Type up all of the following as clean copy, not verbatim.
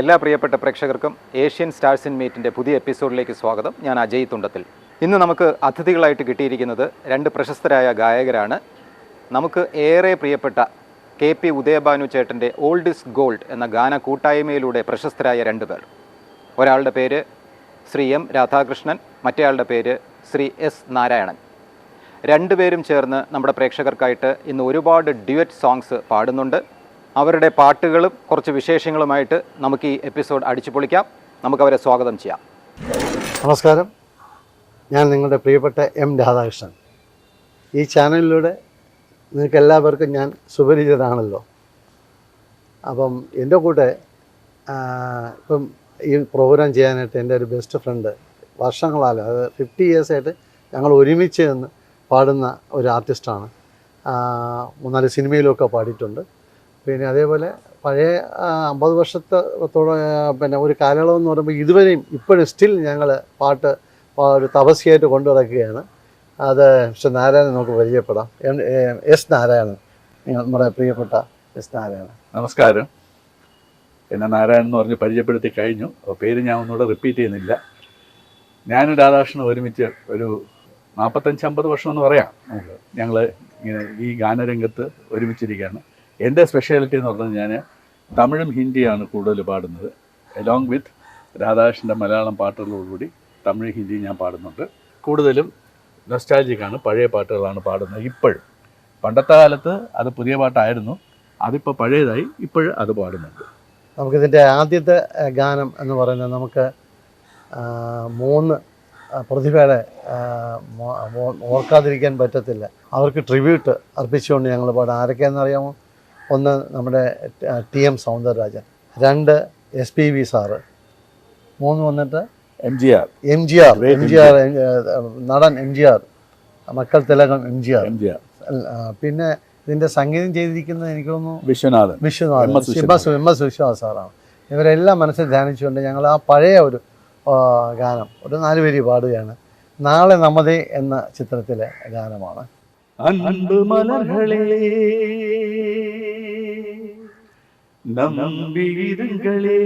എല്ലാ പ്രിയപ്പെട്ട പ്രേക്ഷകർക്കും ഏഷ്യൻ സ്റ്റാർസ് ഇൻ മീറ്റിൻ്റെ പുതിയ എപ്പിസോഡിലേക്ക് സ്വാഗതം. ഞാൻ അജയ് തുണ്ടത്തിൽ. ഇന്ന് നമുക്ക് അതിഥികളായിട്ട് കിട്ടിയിരിക്കുന്നത് രണ്ട് പ്രശസ്തരായ ഗായകരാണ്. നമുക്ക് ഏറെ പ്രിയപ്പെട്ട KP ഉദയഭാനു ചേട്ടൻ്റെ ഓൾഡ് ഈസ് ഗോൾഡ് എന്ന ഗാന കൂട്ടായ്മയിലൂടെ പ്രശസ്തരായ രണ്ട് പേർ. ഒരാളുടെ പേര് ശ്രീ M രാധാകൃഷ്ണൻ, മറ്റേയാളുടെ പേര് ശ്രീ S നാരായണൻ. രണ്ടുപേരും ചേർന്ന് നമ്മുടെ പ്രേക്ഷകർക്കായിട്ട് ഇന്ന് ഒരുപാട് ഡ്യുവറ്റ് സോങ്സ് പാടുന്നുണ്ട്. അവരുടെ പാട്ടുകളും കുറച്ച് വിശേഷങ്ങളുമായിട്ട് നമുക്ക് ഈ എപ്പിസോഡ് അടിച്ചു പൊളിക്കാം. നമുക്കവരെ സ്വാഗതം ചെയ്യാം. നമസ്കാരം, ഞാൻ നിങ്ങളുടെ പ്രിയപ്പെട്ട M രാധാകൃഷ്ണൻ. ഈ ചാനലിലൂടെ നിങ്ങൾക്ക് എല്ലാവർക്കും ഞാൻ സുപരിചിതനാണല്ലോ. അപ്പം എൻ്റെ കൂടെ ഇപ്പം ഈ പ്രോഗ്രാം ചെയ്യാനായിട്ട് എൻ്റെ ഒരു ബെസ്റ്റ് ഫ്രണ്ട്, വർഷങ്ങളാലും അത് 50 ഇയേഴ്സായിട്ട് ഞങ്ങൾ ഒരുമിച്ച് നിന്ന് പാടുന്ന ഒരു ആർട്ടിസ്റ്റാണ്. 3-4 സിനിമയിലൊക്കെ പാടിയിട്ടുണ്ട്. പിന്നെ അതേപോലെ പഴയ 50 വർഷത്തോളം പിന്നെ ഒരു കാലയളവെന്ന് പറയുമ്പോൾ ഇതുവരെയും ഇപ്പോഴും സ്റ്റിൽ ഞങ്ങൾ പാട്ട് ഒരു തപസ്യയായിട്ട് കൊണ്ടു നടക്കുകയാണ്. അത് മിസ്റ്റർ നാരായണൻ നമുക്ക് പരിചയപ്പെടാം. S നാരായണൻ, നമ്മുടെ പ്രിയപ്പെട്ട S നാരായണൻ. നമസ്കാരം. എന്നെ നാരായണൻ എന്ന് പറഞ്ഞ് പരിചയപ്പെടുത്തി കഴിഞ്ഞു. പേര് ഞാൻ ഒന്നുകൂടെ റിപ്പീറ്റ് ചെയ്യുന്നില്ല. ഞാനും രാധാകൃഷ്ണനും ഒരുമിച്ച് ഒരു 45-50 വർഷം എന്ന് പറയാം. ഞങ്ങൾ ഇങ്ങനെ ഈ ഗാനരംഗത്ത് ഒരുമിച്ചിരിക്കുകയാണ്. എൻ്റെ സ്പെഷ്യാലിറ്റി എന്ന് പറഞ്ഞാൽ ഞാൻ തമിഴും ഹിന്ദിയാണ് കൂടുതൽ പാടുന്നത്. എലോങ് വിത്ത് രാധാകൃഷ്ണൻ്റെ മലയാളം പാട്ടുകളോടുകൂടി തമിഴ് ഹിന്ദി ഞാൻ പാടുന്നുണ്ട്. കൂടുതലും നൊസ്റ്റാൾജിക്കാണ്, പഴയ പാട്ടുകളാണ് പാടുന്നത്. ഇപ്പോഴും പണ്ടത്തെ കാലത്ത് അത് പുതിയ പാട്ടായിരുന്നു, അതിപ്പോൾ പഴയതായി ഇപ്പോഴും അത് പാടുന്നുണ്ട്. നമുക്കിതിൻ്റെ ആദ്യത്തെ ഗാനം എന്ന് പറയുന്നത് നമുക്ക് 3 പ്രതിഭകളെ ഓർക്കാതിരിക്കാൻ പറ്റത്തില്ല. അവർക്ക് ട്രിബ്യൂട്ട് അർപ്പിച്ചുകൊണ്ട് ഞങ്ങൾ പാടാം. ആരൊക്കെയാണെന്നറിയാമോ? 1 നമ്മുടെ TM സൗന്ദരരാജൻ, 2 SPV സാറ്, 3 വന്നിട്ട് MGR നടൻ MGR, മക്കൾ തിലകം MGR. പിന്നെ ഇതിൻ്റെ സംഗീതം ചെയ്തിരിക്കുന്നത് എനിക്ക് തോന്നുന്നു വിശ്വനാഥൻ വിശ്വനാഥ് സാറാണ്. ഇവരെല്ലാം മനസ്സിൽ ധ്യാനിച്ചുകൊണ്ട് ഞങ്ങൾ ആ പഴയ ഒരു ഗാനം ഒരു 4 വരി പാടുകയാണ്. നാളെ നമ്മതേ എന്ന ചിത്രത്തിലെ ഗാനമാണ്. അൻപ് മലർകളേ നമ്പിയിരുങ്ങളേ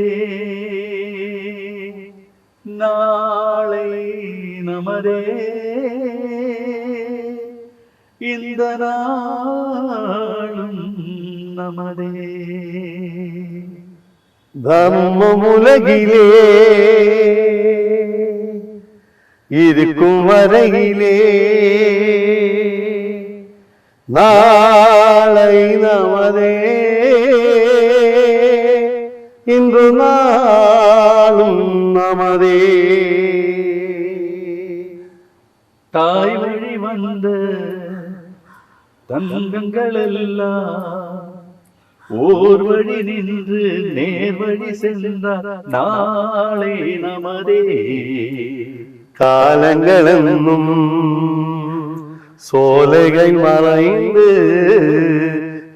നാളെ நமதே இந்த நாளும் நமதே தர்மமுலகிலே இருக்கும் வரையிலே நாளை நமதே இன்று நாளும் நமதே. தாய் வழி வந்த தங்கங்கள் எல்லாம் ஓர் வழி நின்று நேர் வழி சென்றார் நாளை நமதே. காலங்களென்னும் சோலைகள் மறைந்து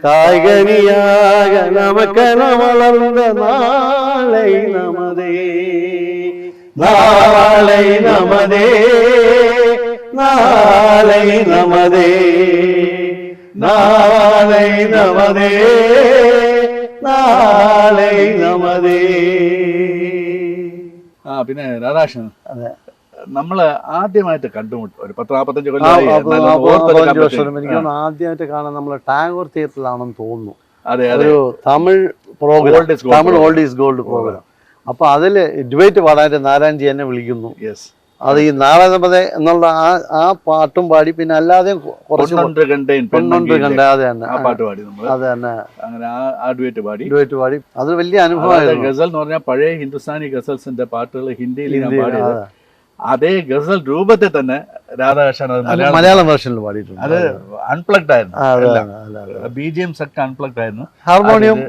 காய்கனியாக நமக்கென வளர்ந்த நாளை நமதே. நாளை நமதே, நாளை நமதே, நாளை நமதே, നാളെ நமதே. പിന്നെ രാധാകൃഷ്ണൻ, നമ്മള് ആദ്യമായിട്ട് കണ്ടുമുട്ടും ഒരു 10-45 വർഷം. എനിക്ക് ആദ്യമായിട്ട് കാണാൻ നമ്മൾ ടാഗോർ തിയേറ്ററിലാണെന്ന് തോന്നുന്നു. ഒരു Tamil programme, Tamil old is gold programme. അപ്പൊ അതില് ഡ്യുവറ്റ് പാടാനായിട്ട് നാരായൺജി എന്നെ വിളിക്കുന്നു. അത് ഈ നാളെ നമ്മതേ എന്നുള്ള ആ പാട്ടും പാടി, പിന്നെ അല്ലാതെ കുറച്ച് അത് വലിയ അനുഭവമായിരുന്നു. ഗസൽ എന്ന് പറഞ്ഞാൽ പഴയ ഹിന്ദുസ്ഥാനി ഗസൽസിന്റെ പാട്ടുകൾ ഹിന്ദിയിൽ അതേ ഗസൽ രൂപത്തിൽ തന്നെ രാധാകൃഷ്ണൻ മലയാളം വേർഷനിൽ പാടിയിട്ടുണ്ട്. അത് അൺപ്ലഗ്ഡ് ആയിരുന്നു, BGMs ഒക്കെ അൺപ്ലഗ്ഡ് ആയിരുന്നു. ഹാർമോണിയം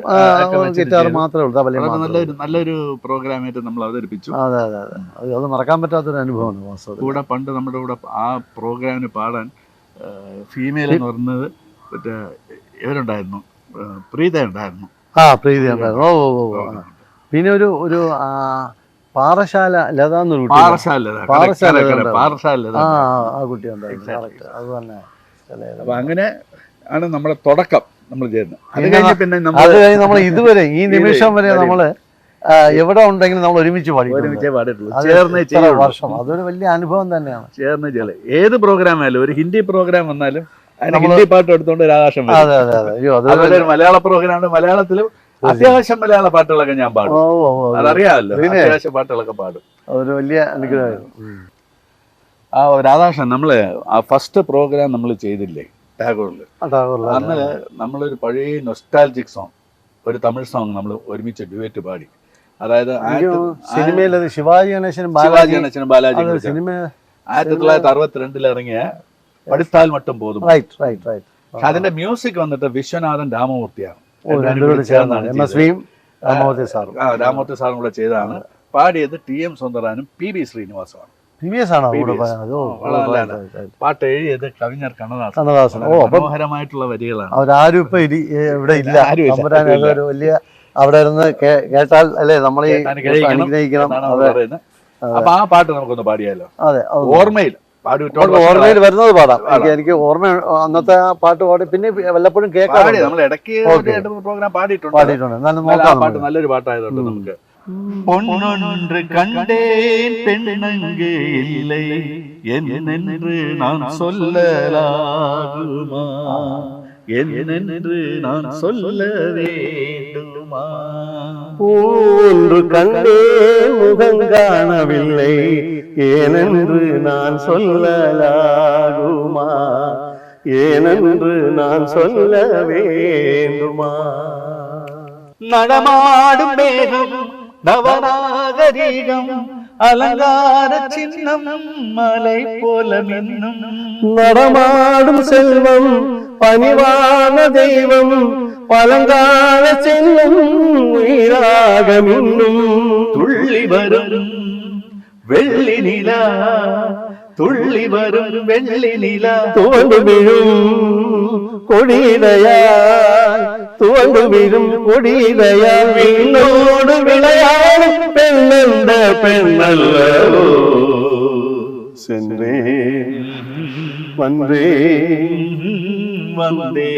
ഗിറ്റാർ മാത്രമേ ഉള്ളൂ. നല്ലൊരു പ്രോഗ്രാമായിട്ട് നമ്മൾ അവതരിപ്പിച്ചു. അതെ അതെ അതെ, അത് മറക്കാൻ പറ്റാത്തൊരു അനുഭവമാണ്. കൂടെ പണ്ട് നമ്മുടെ കൂടെ ആ പ്രോഗ്രാമിന് പാടാൻ ഫീമെയിൽ എന്ന് പറയുന്നത് മറ്റേ ഇവരുണ്ടായിരുന്നു, പ്രീത ഉണ്ടായിരുന്നു. പ്രീതി ഉണ്ടായിരുന്നു. പിന്നെ ഒരു പാറശാല ലത എന്നൊരു കുട്ടി ഉണ്ടായിരുന്നു. അത് തന്നെ. അപ്പൊ അങ്ങനെ ആണ് നമ്മുടെ തുടക്കം നമ്മൾ ചെയ്യുന്നത്. അത് കഴിഞ്ഞ് നമ്മൾ ഇതുവരെ ഈ നിമിഷം വരെ നമ്മള് എവിടെ ഉണ്ടെങ്കിലും നമ്മൾ ഒരുമിച്ച് പാടി ഒരുമിച്ചേ പാടിയിട്ടുള്ളൂ, ചേർന്നേ വർഷം. അതൊരു വലിയ അനുഭവം തന്നെയാണ്. ചേർന്ന് ചെയ്യല്. ഏത് പ്രോഗ്രാം ആയാലും, ഒരു ഹിന്ദി പ്രോഗ്രാം വന്നാലും അതിന് ഹിന്ദി പാട്ട് എടുത്തുകൊണ്ട് രാധാകൃഷ്ണൻ വരും. അതെ അതെ അതെ. അയ്യോ, അതുപോലെ ഒരു മലയാള പ്രോഗ്രാം, മലയാളത്തിലും അത്യാവശ്യം മലയാള പാട്ടുകളൊക്കെ ഞാൻ പാടും. അതറിയാമല്ലോ, അത്യാവശ്യം പാട്ടുകളൊക്കെ പാടും. അതൊരു വലിയ അനുഗ്രഹമായിരുന്നു. ആ രാധാകൃഷ്ണൻ, നമ്മള് ആ ഫസ്റ്റ് പ്രോഗ്രാം നമ്മൾ ചെയ്തില്ലേ ടാഗോറിൽ, അന്ന് നമ്മളൊരു പഴയ നൊസ്റ്റാൾജിക് സോങ്, ഒരു തമിഴ് സോങ് നമ്മൾ ഒരുമിച്ച് ഡ്യുവറ്റ് പാടി. അതായത് സിനിമയിൽ ശിവാജി ഗണേശനും ബാലാജി സിനിമ 1962 ഇറങ്ങിയ പഠിത്താൽ മട്ടും പോതും. അതിന്റെ മ്യൂസിക് വന്നിട്ട് വിശ്വനാഥൻ രാമമൂർത്തിയാണ്. രാമമൂർത്തി സാറും കൂടെ ചെയ്തതാണ്. പാടിയത് TM സൗന്ദരാനും PB ശ്രീനിവാസമാണ്. പാട്ട് എഴുതിയത് കവിஞர் കണ്ണദാസൻ. മനോഹരമായിട്ടുള്ള വരികളാണ്. അവരാരും ഇപ്പൊ ഇവിടെ ഇല്ല. വലിയ അവിടെ ഇരുന്ന് കേട്ടാൽ അല്ലേ നമ്മൾ അപ്പൊ ആ പാട്ട് നമുക്കൊന്ന് പാടിയാലോ? അതെ, ഓർമ്മയിൽ ഓർമ്മയിൽ വരുന്നത് പാടാം. എനിക്ക് ഓർമ്മ അന്നത്തെ ആ പാട്ട് പാടി പിന്നെ വല്ലപ്പോഴും കേൾക്കാം. നമ്മൾ ഇടയ്ക്ക് പ്രോഗ്രാം പാടിയിട്ടുണ്ട്. പാട്ട് നല്ലൊരു പാട്ടായതുകൊണ്ട് നമുക്ക് பொன்னொன்று கண்டேன் பெண்ணங்கே இல்லை என்னென்று நான் சொல்லலாகுமா, என்னென்று நான் சொல்ல வேண்டுமா. ஒன்று கண்டேன் முகம் காணவில்லை ஏனென்று நான் சொல்லலாகுமா, ஏனென்று நான் சொல்ல வேண்டுமா. நடமாடும் மேகம் நவநாகரீகம் அலங்கார சின்னம் மலை போல மின்னும், நடமாடும் செல்வம் பணிவான தெய்வம் பழங்கால செல்வம் உயிராக மின்னும். துள்ளி வரும் வெள்ளி நிலா, துள்ளி வரும் வெள்ளி நிலா, துவண்டு விழும் கொடியிலையாய், துவண்டு விழும் கொடியிலையாய், விண்ணோடு விளையாடும் பெண்ணென்ற பெண்ணல்லவோ, சென்றே வந்தே വന്ദേ.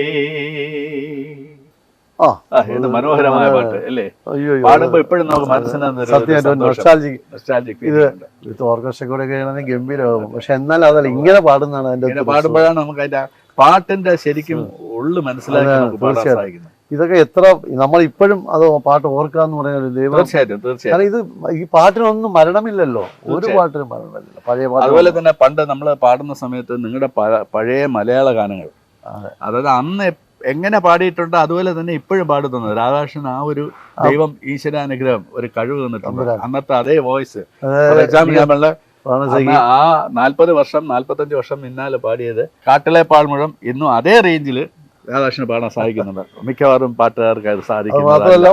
ഇത് മനോഹരമായ പാട്ട് അല്ലേ? പാടുമ്പോ ഇപ്പോഴും നമുക്ക് ഇത് ഓർക്കസ്ട്ര കൂടെ കഴിയണമെങ്കിൽ ഗംഭീരമാകും. പക്ഷെ എന്നാൽ അതല്ല, ഇങ്ങനെ പാടുന്നതാണ് അതിന്റെ പാടുമ്പോഴാണ് നമുക്ക് അതിന്റെ പാട്ടിന്റെ ശരിക്കും ഉള്ളു മനസ്സിലാക്കി. ഇതൊക്കെ എത്ര നമ്മൾ ഇപ്പോഴും അത് പാട്ട് ഓർക്കാന്ന് പറയുന്നത് ദൈവം. തീർച്ചയായിട്ടും ഇത് ഈ പാട്ടിനൊന്നും മരണമില്ലല്ലോ, ഒരു പാട്ടിനും മരണമില്ലല്ലോ. പഴയ പാട്ട് അതുപോലെ തന്നെ പണ്ട് നമ്മൾ പാടുന്ന സമയത്ത് നിങ്ങളുടെ പഴയ മലയാള ഗാനങ്ങൾ, അതായത് അന്ന് എങ്ങനെ പാടിയിട്ടുണ്ട് അതുപോലെ തന്നെ ഇപ്പോഴും പാടുന്നത് രാധാകൃഷ്ണൻ. ആ ഒരു ദൈവം ഈശ്വരാനുഗ്രഹം, ഒരു കഴിവ് തന്നിട്ടുണ്ട്. അന്നത്തെ അതേ വോയിസ്. ഫോർ എക്സാമ്പിൾ നമ്മള് ആ 40 വർഷം 45 വർഷം പിന്നാലെ പാടിയത് കാട്ടിലെ പാഴ്മുഴം ഇന്നും അതേ റേഞ്ചില് രാധാകൃഷ്ണൻ പാടാൻ സാധിക്കുന്നുണ്ട്. മിക്കവാറും പാട്ടുകാർക്ക് അത് സാധിക്കും. മാത്രമല്ല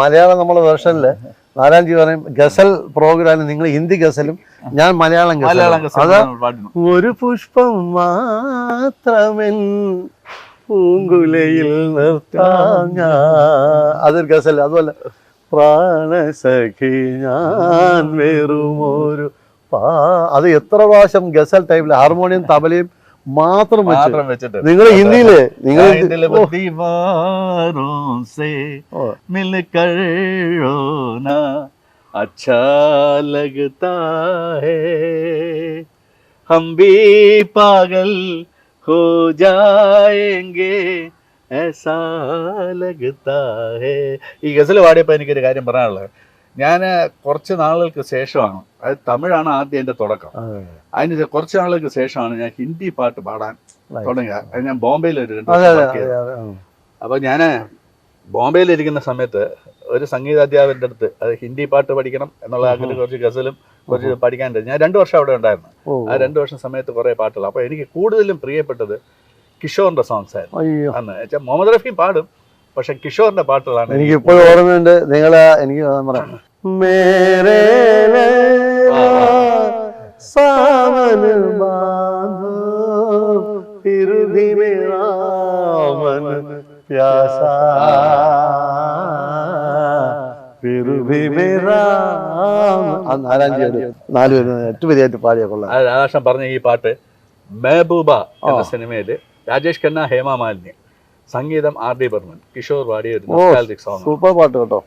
മലയാളം നമ്മളെ വേർഷനില് നാരായൺജി പറയും ഗസൽ പ്രോഗ്രാമിൽ നിങ്ങൾ ഹിന്ദി ഗസലും ഞാൻ മലയാളം പാടുന്നു. ഒരു പുഷ്പം മാത്രമെൻ പൂങ്കുലയിൽ നിർത്താം അതൊരു ഗസൽ. അതുപോലെ പ്രാണസഖി ഞാൻ വെറുമൊരു അത് എത്ര പ്രാവശ്യം ഗസൽ ടൈപ്പിൽ ഹാർമോണിയം തബലയും മാത്രം വെച്ചിട്ട് നിങ്ങൾ ഹിന്ദിയില് अच्छा लगता है हम भी पागल हो जाएंगे ऐसा लगता है. ഈ ഗസൽ പാടിയപ്പോൾ എനിക്കൊരു കാര്യം പറയാനുള്ളത്, ഞാൻ കുറച്ച് നാളുകൾക്ക് ശേഷമാണ്, അത് തമിഴാണ് ആദ്യം എൻ്റെ തുടക്കം, അതിന് കുറച്ച് നാളുകൾക്ക് ശേഷമാണ് ഞാൻ ഹിന്ദി പാട്ട് പാടാൻ തുടങ്ങിയത്. അത് ഞാൻ ബോംബെയിൽ ഒരു 2 വർഷം. അപ്പോൾ ഞാൻ ബോംബെയിലിരിക്കുന്ന സമയത്ത് ഒരു സംഗീതാധ്യാപകൻ്റെ അടുത്ത് അത് ഹിന്ദി പാട്ട് പഠിക്കണം എന്നുള്ള ആഗ്രഹം, കുറച്ച് ഗസലും കുറച്ച് പഠിക്കാനുണ്ട്. ഞാൻ 2 വർഷം അവിടെ ഉണ്ടായിരുന്നു. ആ 2 വർഷം സമയത്ത് കുറേ പാട്ടുകൾ. അപ്പോൾ എനിക്ക് കൂടുതലും പ്രിയപ്പെട്ടത് കിഷോറിന്റെ സോങ്സ് ആയിരുന്നു അന്ന്. വെച്ചാൽ മുഹമ്മദ് റഫി പാടും, പക്ഷെ കിഷോറിന്റെ പാട്ടുകളാണ് എനിക്ക് ഇപ്പോഴും ഓർമ്മയുണ്ട്. നിങ്ങളെ എനിക്ക് നാലുപേരായിട്ട് പാടിയ കൊള്ളാം. രാധാകൃഷ്ണൻ പറഞ്ഞ ഈ പാട്ട് മെഹബൂബ എന്ന സിനിമയില് രാജേഷ് ഖന്ന, ഹേമ മാലിനി, സംഗീതം RD ബർമൻ, കിഷോർ പാടിയ ഒരു നൊസ്റ്റാൾജിക് സോങ്. സൂപ്പർ പാട്ട് കേട്ടോ.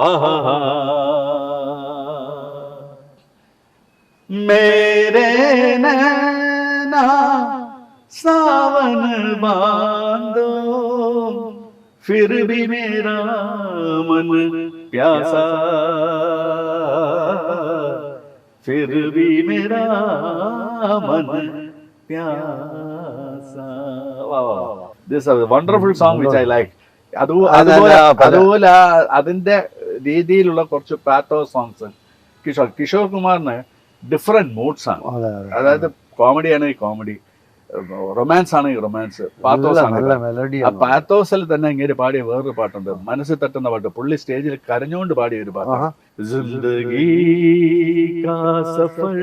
ആഹാ मेरे नैना सावन बांधो फिर भी मेरा मन प्यासा फिर भी मेरा मन प्यासा This is a wonderful song which I like. അതുപോലെ അതിന്റെ രീതിയിലുള്ള കുറച്ച് പാത്തോ സോങ്സ് കിഷോർ കുമാറിന് ഡിഫറെന്റ് മൂഡ്സ് ആണ്. അതായത് കോമഡി ആണെങ്കിൽ കോമഡി, റൊമാൻസ് ആണെങ്കിൽ റൊമാൻസ്, പാത്തോസ് ആണെങ്കിൽ ആ പാത്തോസിൽ തന്നെ ഇങ്ങനെ പാടിയ വേറൊരു പാട്ടുണ്ട്, മനസ്സിൽ തട്ടുന്ന പാട്ട്. പുള്ളി സ്റ്റേജിൽ കരഞ്ഞുകൊണ്ട് പാടിയ ഒരു പാട്ട്. ജിന്ദഗി കാ സഫർ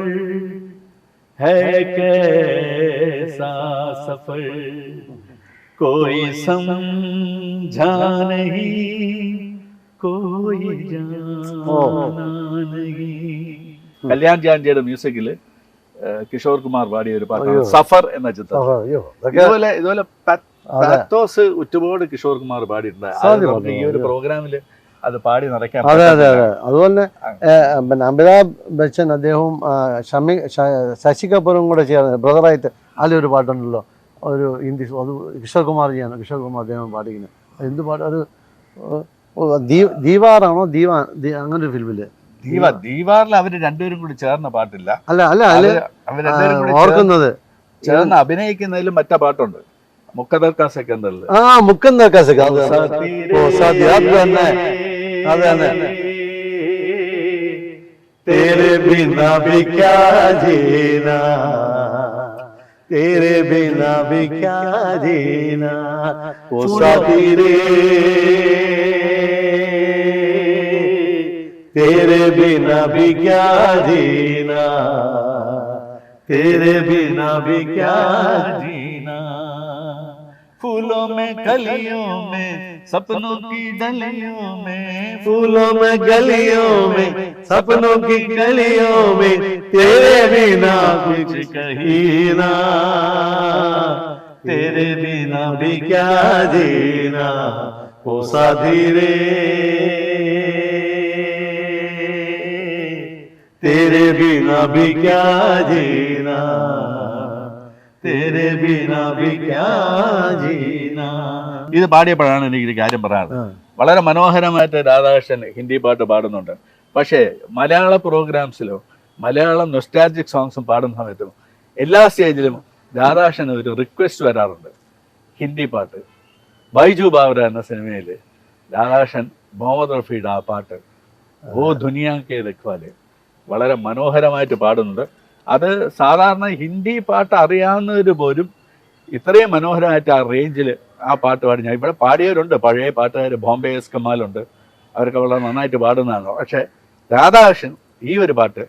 ഹൈ കൈസാ സഫർ कोई समझा नहीं कोई जाना नहीं. കല്യാൺ ജാൻജിയുടെ മ്യൂസിക്കില് കിഷോർ കുമാർ പാടിയ ഒരു പാട്ടാണ് സഫർ എന്ന ചിത്രം. ഇതുപോലെ പാത്തോസ് ഒരുപാട് കിഷോർ കുമാർ പാടിയിട്ടുണ്ട്. ഈ ഒരു പ്രോഗ്രാമില് അത് പാടി നിറയ്ക്കാൻ. അതെ അതെ അതെ. അതുപോലെ പിന്നെ അമിതാഭ് ബച്ചൻ അദ്ദേഹവും ശശി കപൂറും കൂടെ ചേർന്ന് ബ്രദറായിട്ട് അതിലൊരു പാട്ടുണ്ടല്ലോ, ഒരു ഹിന്ദി, അത് കിഷോർ കുമാർ അദ്ദേഹം പാടിക്കുന്നത്. എന്ത് പാട്ട് അത്? ദീവാറാണോ അങ്ങനെ ഒരു ഫിലിമില് ദീവാറിൽ അവര് രണ്ടുപേരും കൂടി ചേർന്ന പാട്ടില്ല. അല്ല ഓർക്കുന്നത് ചേർന്ന് അഭിനയിക്കുന്നതിലും മറ്റേ പാട്ടുണ്ട്, മുക്കദ്ദർ കാ സെക്കന്ദറിൽ. മുക്കദ്ദർ കാ സെക്കന്ദർ. അത് തന്നെ. തേരെ ബിനാ ഭി ക്യാ ജീനാ तेरे बिना भी क्या जीना ओ साथी रे तेरे बिना भी क्या जीना तेरे बिना भी क्या जीना फूलों में कलियों में सपनों की डलियों में फूलों में गलियों में सपनों की गलियों में तेरे बिना कुछ कहीं ना तेरे बिना भी क्या जीना ओ साथी रे तेरे बिना भी क्या जीना तेरे बिना भी क्या जीना. ഇത് പാടിയപ്പോഴാണ് എനിക്കൊരു കാര്യം പറയാനുള്ളത്. വളരെ മനോഹരമായിട്ട് രാധാകൃഷ്ണൻ ഹിന്ദി പാട്ട് പാടുന്നുണ്ട്. പക്ഷേ മലയാള പ്രോഗ്രാംസിലോ മലയാളം നൊസ്റ്റാൾജിക് സോങ്സും പാടുന്ന സമയത്തും എല്ലാ സ്റ്റേജിലും രാധാകൃഷ്ണന് ഒരു റിക്വസ്റ്റ് വരാറുണ്ട്, ഹിന്ദി പാട്ട്. ബൈജു ബാവര എന്ന സിനിമയിൽ രാധാകൃഷ്ണൻ മുഹമ്മദ് റഫീയുടെ ആ പാട്ട് ഓ ദുനിയാ കെ രഖ്വാലെ വളരെ മനോഹരമായിട്ട് പാടുന്നുണ്ട്. അത് സാധാരണ ഹിന്ദി പാട്ട് അറിയാവുന്നവർ പോലും ഇത്രയും മനോഹരമായിട്ട് ആ റേഞ്ചിൽ ആ പാട്ട് പാടി. ഞാൻ ഇവിടെ പാടിയവരുണ്ട്, പഴയ പാട്ടുകാർ, ബോംബെ എസ് കമാലുണ്ട്, അവരൊക്കെ വളരെ നന്നായിട്ട് പാടുന്നതാണ്. പക്ഷെ രാധാകൃഷ്ണൻ ഈ ഒരു പാട്ട്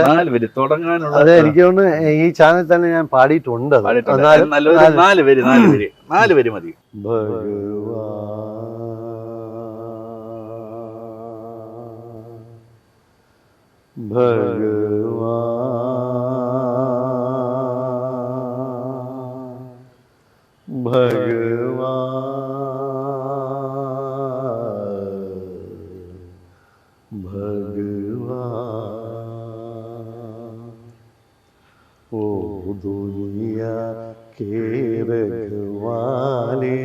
നാല് വരി തുടങ്ങാനുള്ള, അതെ എനിക്ക് തോന്നുന്നു ഈ ചാനൽ തന്നെ ഞാൻ പാടിയിട്ടുണ്ട്. നാല് വരി മതി. ओ दुनिया के रखवाले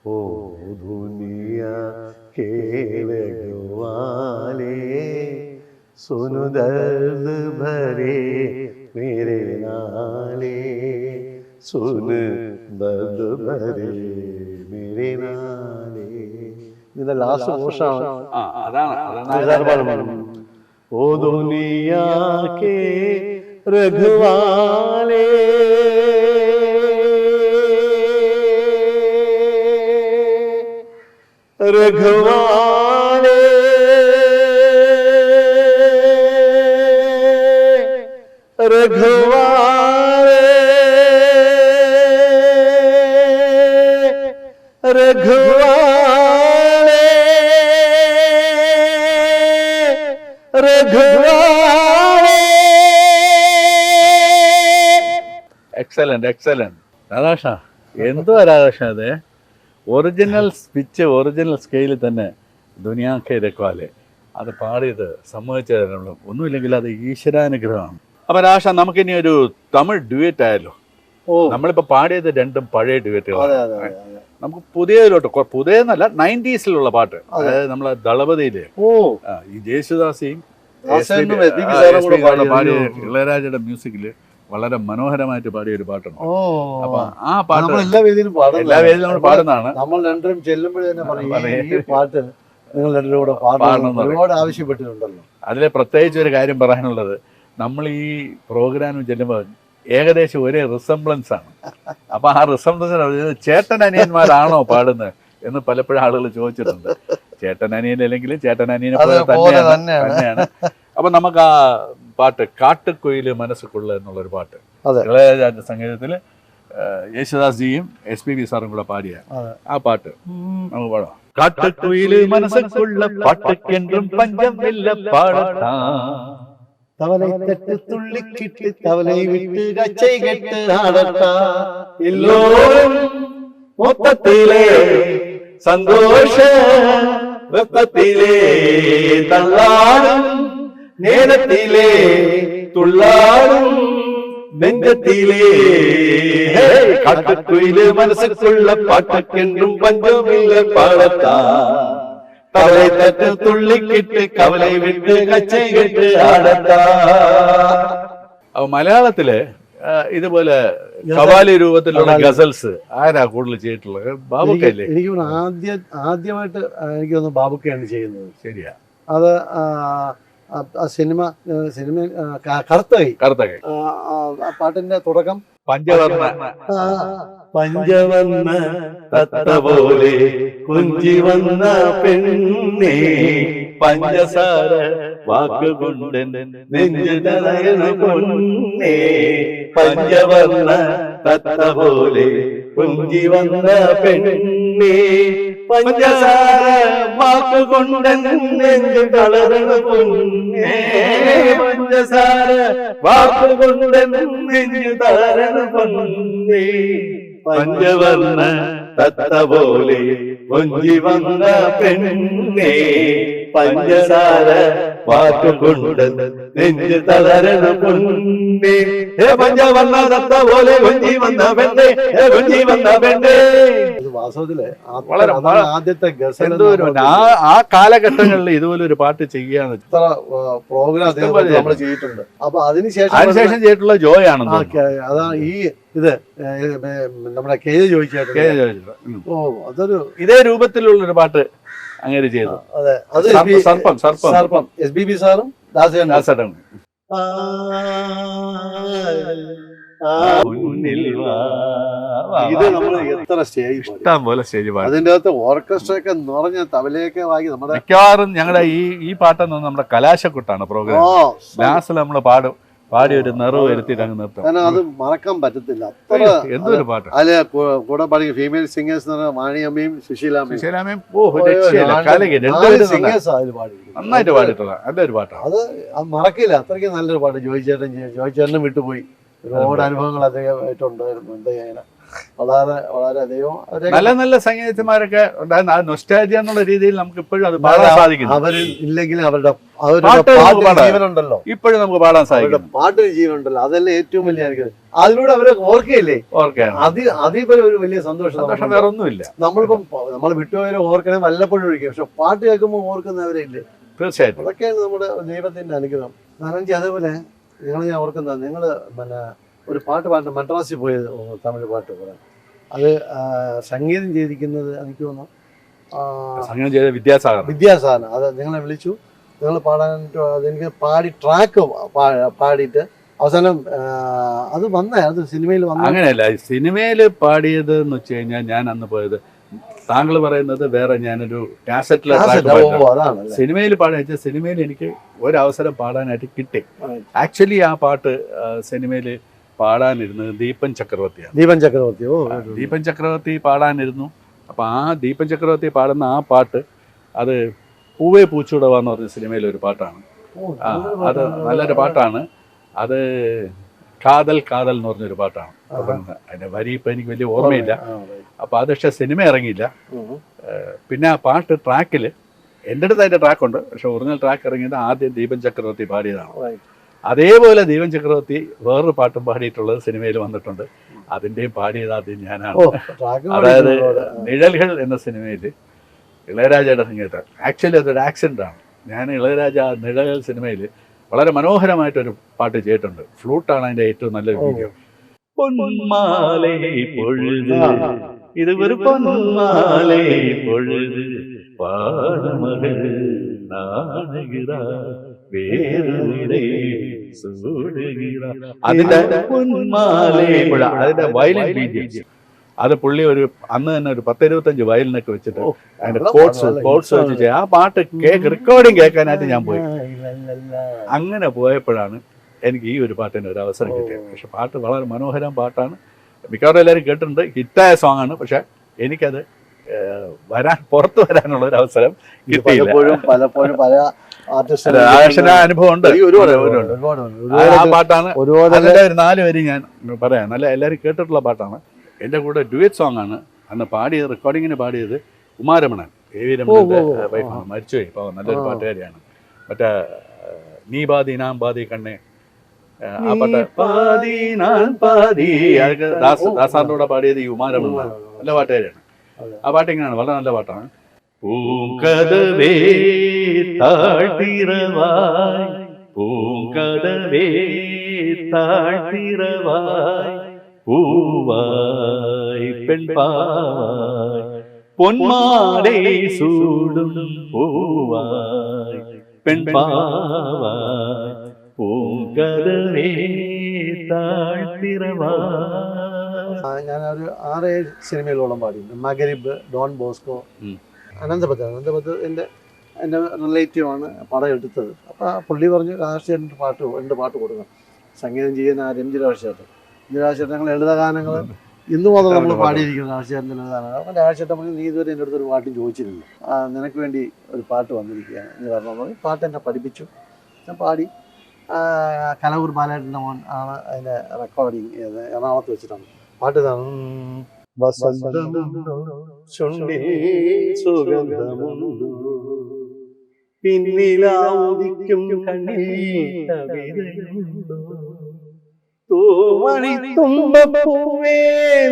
ओ दुनिया के रखवाले सुन दर्द भरे मेरे नाले सुन दर्द भरे मेरे नाले ഇതിന്റെ ലാസ്റ്റ് പോർഷനാണ് അതാണ് ओ दुनिया के रखवाले रखवाले रखवाले रखवाले रखवाले എക്സലന്റ് എക്സലന്റ് രാധാകൃഷ്ണ എന്തോ രാധാകൃഷ്ണ അത് ഒറിജിനൽ സ്പിച്ച് ഒറിജിനൽ സ്കെയിലിൽ തന്നെ ദുനിയാക്കെ രക്വാലെ അത് പാടിയത് സമ്മതിച്ചതിനുള്ള ഒന്നുമില്ലെങ്കിൽ അത് ഈശ്വരാനുഗ്രഹമാണ്. അപ്പൊ രാധാകൃഷ്ണ നമുക്കിനി ഒരു തമിഴ് ഡ്യൂറ്റ് ആയല്ലോ. നമ്മളിപ്പോ പാടിയത് രണ്ടും പഴയ ഡ്യൂറ്റുകളാണ്. നമുക്ക് പുതിയതിലോട്ട് പുതിയതെന്നല്ല 90s പാട്ട്, അതായത് നമ്മളെ ദളപതിയിലെ ഈ യേശുദാസിയും പാടിയ ഇളയരാജയുടെ മ്യൂസിക്കില് വളരെ മനോഹരമായിട്ട് പാടിയ ഒരു പാട്ടുണ്ട്. അപ്പൊ ആ പാട്ട് എല്ലാ വേദിയിലും നമ്മൾ പാടുന്നതാണ്. നമ്മൾ രണ്ടും ചെല്ലുമ്പോഴേ തന്നെ പറയും ഈ പാട്ട് നിങ്ങൾ രണ്ടും കൂടെ പാടണം ഒരുപാട് ആവശ്യപ്പെട്ടിട്ടുണ്ടല്ലോ. അതിലെ പ്രത്യേകിച്ച് ഒരു കാര്യം പറയാനുള്ളത്, നമ്മൾ ഈ പ്രോഗ്രാമിൽ ചെല്ലുമ്പോൾ ഏകദേശം ഒരേ റിസംബ്ലൻസ് ആണ്. അപ്പൊ ആ റിസംബ്ലൻസ് ചേട്ടൻ അനിയന്മാരാണോ പാടുന്നത് എന്ന് പലപ്പോഴും ആളുകൾ ചോദിച്ചിട്ടുണ്ട്. ചേട്ടൻ അനിയൻ അല്ലെങ്കിലും ചേട്ടൻ അനിയനെ പോലെ തന്നെയാണ്. അപ്പൊ നമുക്ക് ആ പാട്ട് കാട്ടുകുയില് മനസ്സുകൊള്ള എന്നുള്ളൊരു പാട്ട് ഇളയരാജ സംഗീതത്തില് യേശുദാസ്ജിയും SPB സാറും കൂടെ പാടിയ ആ പാട്ട് നമുക്ക് പാടാം. കാട്ടുകുയില് മനസ്സുകൊള്ള പാട്ടുക്കെന്റും പഞ്ചമില്ല പാടത്താ தவளை தட்டு துள்ளிக்கிட்டு தவளை விட்டு கச்சை கெட்டு ஆடட்டா எல்லோரும் மொத்தத்திலே சந்தோஷ வெப்பத்திலே தள்ளாடும் நேரத்திலே துள்ளாடும் நெஞ்சத்திலே காட்டுக்குயிலு மனசுக்குள்ள பாட்டுக்கென்றும் பஞ்சமில்லை பாடத்தா തവളை തട്ട് തുള്ളിക്കിട്ട് കവലൈ വിട്ട് കച്ചൈ കെട്ട് ആടത്താ. മലയാളത്തില് ഇതുപോലെ കവാലി രൂപത്തിലുള്ള ഗസൽസ് ആരാ കൂടുതൽ ചെയ്തിട്ടുള്ളത്? ബാബുക്കല്ലേ? എനിക്ക് ആദ്യമായിട്ട് എനിക്ക് തോന്നുന്നു ബാബുക്കയാണ് ചെയ്യുന്നത്. ശരിയാ. അത് സിനിമ കറുത്ത കൈ പാട്ടിന്റെ തുടക്കം പഞ്ചവർണ്ണ പഞ്ചവർണ്ണ തത്ത പോലെ കുഞ്ചി വന്ന പെണ്ണേ പഞ്ചസാര വാക്കുകൊണ്ട് നെഞ്ചു തലയണ പൊന്നേ പഞ്ചവർണ്ണ തത്ത പോലെ കുഞ്ചി വന്ന പെണ്ണേ പഞ്ചസാര വാക്കുകൊണ്ട് നെഞ്ചു തളരണ പൊന്നേ പഞ്ചസാര വാക്കുകൊണ്ട് നെഞ്ചു തളരണ പൊന്നേ പഞ്ചവർണ്ണ തത്ത പോലെ കൊഞ്ചി വന്ന പെണ്ണേ പഞ്ചസാര വാക്കുകൊണ്ട് നെഞ്ചു തളരണ പൊന്നേ പഞ്ചവർണ്ണ തത്ത പോലെ കൊഞ്ചി വന്ന പെണ്ണേ കൊഞ്ചി വന്ന പെണ്ണേ. വാസ്തവത്തില് വളരെ ആദ്യത്തെ ഗസൽ ആ കാലഘട്ടങ്ങളിൽ ഇതുപോലെ ഒരു പാട്ട് ചെയ്യാന്ന് ഇത്ര പ്രോഗ്രാം നമ്മൾ ചെയ്തിട്ടുണ്ട്. അപ്പൊ അതിനുശേഷം ചെയ്തിട്ടുള്ള ജോയ് ആണ്. അതാ ഈ ഇത് നമ്മുടെ KJ ചോദിച്ചായിട്ട് അതൊരു ഇതേ രൂപത്തിലുള്ളൊരു പാട്ട് അങ്ങനെ ചെയ്തു. അതെ, അത് സർപ്പം SPB സാറും ദാസേട്ടനും. ഇത് നമ്മൾ എത്ര സ്റ്റേജ് ഇഷ്ടം പോലെ സ്റ്റേജ് പാടും. അതിന്റെ അകത്ത് ഓർക്കസ്ട്ര ഒക്കെ നിറഞ്ഞ തബലയൊക്കെ വാങ്ങി നമ്മുടെ മിക്കവാറും ഞങ്ങളുടെ ഈ പാട്ടെന്ന് നമ്മുടെ കലാശക്കൊട്ടാണ് പ്രോഗ്രാം. ലാസ്റ്റിൽ നമ്മൾ പാടി ഒരു നിറവ് വരുത്തിയിട്ട് അങ്ങ് നിർത്തും. അത് മറക്കാൻ പറ്റത്തില്ല. അത്ര എന്തൊരു പാട്ട്. അതില് കൂടെ പാടിയ ഫീമെയിൽ സിംഗേഴ്സ് എന്ന് പറഞ്ഞാൽ മാണിയമ്മയും സുശീലാമ്മയും നന്നായിട്ട് പാടിയിട്ടുള്ള നല്ലൊരു പാട്ടാണ്. അത് മറക്കില്ല. അത്രയ്ക്ക് നല്ലൊരു പാട്ട്. ജോയിച്ചേട്ടനും വിട്ടുപോയി. ഒരുപാട് അനുഭവങ്ങൾ അദ്ദേഹമായിട്ടുണ്ടായിരുന്നു. എന്താ ചെയ്യാനാ. വളരെ വളരെ ദൈവം നല്ല നല്ല സംഗീതജ്ഞന്മാരൊക്കെ ഉണ്ടായിരുന്നു. ആ നൊസ്റ്റാൾജിയ എന്നുള്ള രീതിയിൽ നമുക്ക് ഇപ്പോഴും അത് പാടാൻ സാധിക്കുന്നു. അവർ ഇല്ലെങ്കിൽ അവരുടെ ജീവനുണ്ടല്ലോ, ഇപ്പോഴും നമുക്ക് പാടാൻ സാധിക്കും. പാട്ടിന് ജീവനുണ്ടല്ലോ, അതല്ലേ ഏറ്റവും വലിയ അനുഗ്രഹം. അതിലൂടെ അവരെ ഓർക്കയില്ലേ, അതിപ്പോ ഒരു വലിയ സന്തോഷം വേറെ ഒന്നുമില്ല. നമ്മളിപ്പം നമ്മൾ വിട്ടുപോയവരെ ഓർക്കണേ വല്ലപ്പോഴും ഒഴിക്കും, പക്ഷെ പാട്ട് കേൾക്കുമ്പോൾ ഓർക്കുന്നവരെ ഇല്ലേ. തീർച്ചയായിട്ടും അതൊക്കെയാണ് നമ്മുടെ ദൈവത്തിന്റെ അനുഗ്രഹം. നാരായണജി, അതേപോലെ ഞാൻ ഓർക്കുന്നത്, നിങ്ങൾ പിന്നെ ഒരു പാട്ട് മദ്രാസിൽ പോയത്, തമിഴ് പാട്ട് പറയാൻ, അത് സംഗീതം ചെയ്തിരിക്കുന്നത് എനിക്ക് തോന്നുന്നു സംഗീതം ചെയ്ത വിദ്യാസാഗർ. അത് നിങ്ങളെ വിളിച്ചു, നിങ്ങൾ പാടാനായിട്ട് അതെനിക്ക് പാടി ട്രാക്ക് പാടിയിട്ട് അവസാനം അത് അത് സിനിമയിൽ വന്ന. അങ്ങനെയല്ല, സിനിമയിൽ പാടിയത് എന്ന് വെച്ച് കഴിഞ്ഞാൽ ഞാൻ അന്ന് പോയത്, താങ്കൾ പറയുന്നത് വേറെ, ഞാനൊരു കാസറ്റിലാണ് സിനിമയിൽ പാടാൻ വെച്ചാൽ, സിനിമയിൽ എനിക്ക് ഒരവസരം പാടാനായിട്ട് കിട്ടി. ആക്ച്വലി ആ പാട്ട് സിനിമയിൽ പാടാനിരുന്നത് ദീപൻ ചക്രവർത്തിയാണ്. ദീപൻ ചക്രവർത്തി പാടാനിരുന്നു. അപ്പോൾ ആ ദീപൻ ചക്രവർത്തി പാടുന്ന ആ പാട്ട്, അത് പൂവേ പൂച്ചൂടവ എന്ന് പറഞ്ഞ സിനിമയിലെ ഒരു പാട്ടാണ്. അത് നല്ലൊരു പാട്ടാണ്. അത് കാതൽ കാതൽ എന്ന് പറഞ്ഞൊരു പാട്ടാണ്. അതിന്റെ വരി ഇപ്പം എനിക്ക് വലിയ ഓർമ്മയില്ല. അപ്പോൾ അത് പക്ഷേ സിനിമ ഇറങ്ങിയില്ല. പിന്നെ ആ പാട്ട് ട്രാക്കിൽ എൻ്റെ അടുത്ത് അതിൻ്റെ ട്രാക്കുണ്ട്, പക്ഷെ ഒറിജിനൽ ട്രാക്ക് ഇറങ്ങിയത് ആദ്യം ദീപൻ ചക്രവർത്തി പാടിയതാണ്. അതേപോലെ ദീപൻ ചക്രവർത്തി വേറൊരു പാട്ടും പാടിയിട്ടുള്ളത് സിനിമയിൽ വന്നിട്ടുണ്ട്. അതിൻ്റെയും പാടിയത് ആദ്യം ഞാനാണ്. അതായത് നിഴൽകൾ എന്ന സിനിമയിൽ ഇളയരാജയുടെ സംഗീതം. ആക്ച്വലി അതൊരു ആക്സിഡൻ്റാണ്. ഞാൻ ഇളയരാജ നിഴൽകൾ സിനിമയിൽ വളരെ മനോഹരമായിട്ടൊരു പാട്ട് ചെയ്തിട്ടുണ്ട്. ഫ്ലൂട്ടാണ് അതിൻ്റെ ഏറ്റവും നല്ലൊരു വീഡിയോ. പൊന്മാലേ പൊഴുത്, ഇത് ഒരു പൊന്മാലേ പൊഴുത്, പാടമകൾ നാണുகிறாർ വേറെ സൂടുகிறாർ. അതിന്റെ പൊന്മാലേ പുഴ, അതിന്റെ വയലിൻ ബീജിയം, അത് പുള്ളി അന്ന് തന്നെ ഒരു 10-25 വയലിനൊക്കെ വെച്ചിട്ട് അതിന്റെ കോട്സ് വെച്ച് ആ പാട്ട് റെക്കോർഡിങ് കേൾക്കാനായിട്ട് ഞാൻ പോയി. അങ്ങനെ പോയപ്പോഴാണ് എനിക്ക് ഈ ഒരു പാട്ടിന് ഒരു അവസരം കിട്ടിയത്. പക്ഷെ പാട്ട് വളരെ മനോഹരം പാട്ടാണ്. മിക്കവാറും എല്ലാവരും കേട്ടിട്ടുണ്ട്. ഹിറ്റായ സോങ് ആണ്. പക്ഷെ എനിക്കത് പുറത്തു വരാനുള്ള ഒരു അവസരം കിട്ടിയില്ല. പലപ്പോഴും പല അനുഭവം ഉണ്ട്. ആ പാട്ടാണ്. അതിന്റെ ഒരു 4 വരി ഞാൻ പറയാം. നല്ല എല്ലാവരും കേട്ടിട്ടുള്ള പാട്ടാണ്. എൻ്റെ കൂടെ ഡ്യുവറ്റ് സോങ് ആണ് അന്ന് പാടിയത്. റെക്കോർഡിങ്ങിന് പാടിയത് ഉമാരമണൻ, എ വി രമണന്റെ വൈഫാണ്. മരിച്ചുപോയി. ഇപ്പോൾ നല്ലൊരു പാട്ടുകാരിയാണ്. മറ്റേ നീ ബാദി നാം ബാദി കണ്ണേ, ആ പാട്ട് ദാസാറിന്റെ കൂടെ പാടിയത് ഈ ഉമാരമണൻ. നല്ല പാട്ടുകാരിയാണ്. ആ പാട്ട് ഇങ്ങനെയാണ്, വളരെ നല്ല പാട്ടാണ്. പൂങ്കദവേ താഴ്ത്തിറവായ്, പൂങ്കദവേ താഴ്ത്തിറവായ്, പൂവായ് പെൺപാവായ്, പൊന്മാലേ സൂടും പൂവായ് പെൺപാവായ്, പൂങ്കദവേ താഴ്ത്തിറവായ്. ഞാനൊരു 6-7 സിനിമയിലോളം പാടിയിട്ടുണ്ട്. മഗരിബ്, ഡോൺ ബോസ്കോ, അനന്തപത്ത് എൻ്റെ റിലേറ്റീവാണ് പടം എടുത്തത്. അപ്പോൾ പുള്ളി പറഞ്ഞു രാജശേഖരൻ്റെ രണ്ട് പാട്ട് കൊടുക്കണം. സംഗീതം ചെയ്യുന്ന രഞ്ജി രാജശേഖരൻ. ഞങ്ങൾ ലളിതഗാനങ്ങൾ ഇന്നു മുതൽ നമ്മൾ പാടിയിരിക്കുന്നു. രാജശേഖരൻ്റെ ലളിതഗാനങ്ങൾ. അപ്പം രാജശേഖരൻ പറഞ്ഞു, നീ ഇതുവരെ എൻ്റെ അടുത്തൊരു പാട്ടും ചോദിച്ചിട്ടില്ല, നിനക്ക് വേണ്ടി ഒരു പാട്ട് വന്നിരിക്കുകയാണ് എന്ന് പറഞ്ഞു. പാട്ട് എന്നെ പഠിപ്പിച്ചു. ഞാൻ പാടി. കലവൂർ ബാലേട്ടൻ്റെ മോൻ ആണ് അതിൻ്റെ റെക്കോർഡിങ് ചെയ്ത്, എറണാകുളത്ത് വെച്ചിട്ടാണ്. പാട്ട് ഇതാണ്. പിന്നിലാവുദിക്കും തൂമണിത്തുമ്പപ്പൂവേ